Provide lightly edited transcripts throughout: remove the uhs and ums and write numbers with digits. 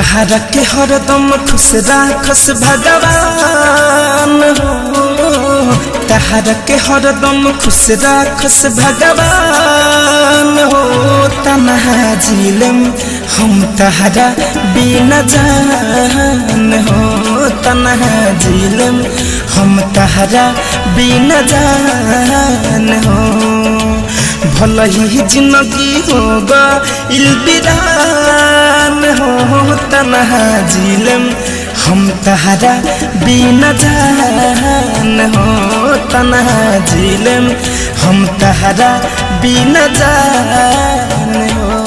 तहरा के हरदम खुश राखस भगवान हो, तहरा के हरदम खुश राखस भगवान हो। तन्हा झीलम हम तहरा बिना जान हो, तन्हा झीलम हम तहरा बिना जान हो। भला ही जिंदगी होगा इल्बिरान हो, तन्हा झीलम हम तहरा बिना जान हो, तन्हा झीलम हम तहरा बिना जान हो।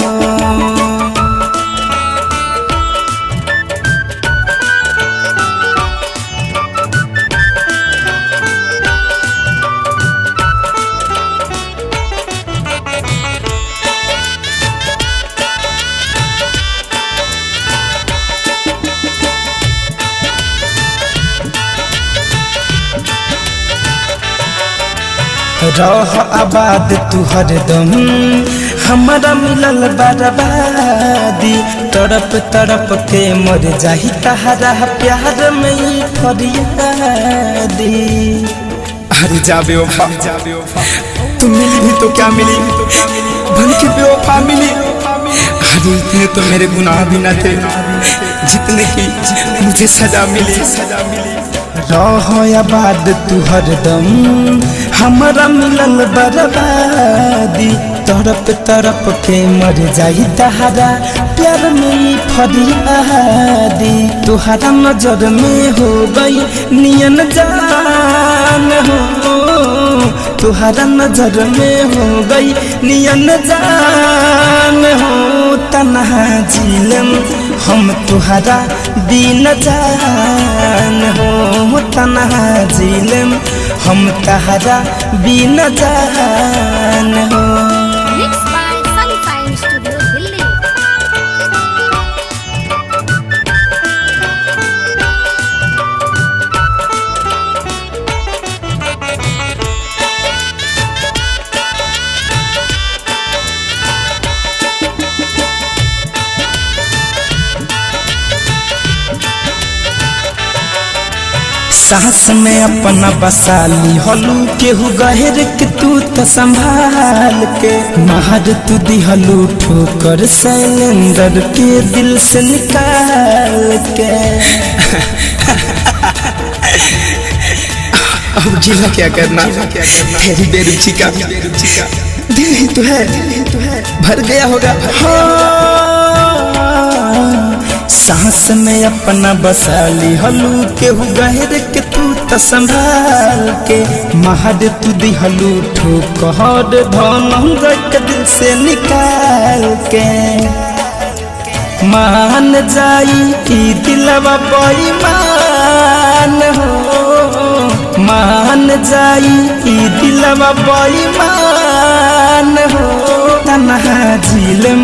रह आबाद तू हरदम हमारा मिलल बर्बादी, तड़प तड़प के मर जाही तहरा प्यार में फरियादी। अरे जा बेवफा, तुम मिली भी तो क्या मिली, बन के बेवफा मिली। अरे इतने तो मेरे गुनाह भी न थे जितने की मुझे सजा मिली। रह आबाद तू हरदम हमारा मिलल बर्बादी, तड़प तड़प के मर जाही तहरा प्यार में फरियादी। तुहरा नजर में हो गई नियन जान हो, तुहरा नजर में हो गई नियन जान हो। तन्हा झीलम हम तुहरा बिना जान हो, तन्हा झीलम हम तहरा बिना जान हो। Mixed by Sunshine Studio, Delhi. सांस में अपना बसाली हलू केहू गहर के तू तो संभाल के, महर तू दिहलू ठोकर सैलेंडर के दिल से निकाल के। अब गिला क्या करना, तेरी बेरुचि का दिल ही तो है भर गया होगा। सांस में अपना बसाली हलू केहू गहर के तू तो संभाल के, महर तू दिहलू ठोकर धन के दिल से निकाल के। मान जाई ई दिलवा बेईमान हो, मान जाई ई दिलवा बेईमान हो। तन्हा झीलम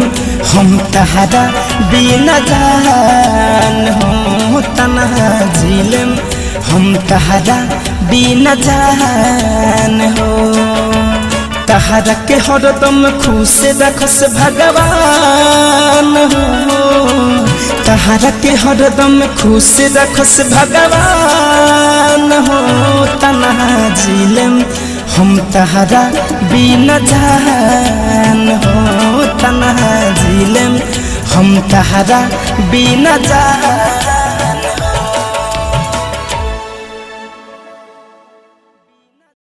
हम तहरा बिना जान हो, तन्हा झीलम हम तहरा बिना जान हो। तहरा के हरदम खुश रखस भगवान हो, तहरा के हरदम खुश रखस भगवान हो। तन्हा झीलम हम तहरा बिना जान हो, तन्हा झीलम हम तहरा बिना जान।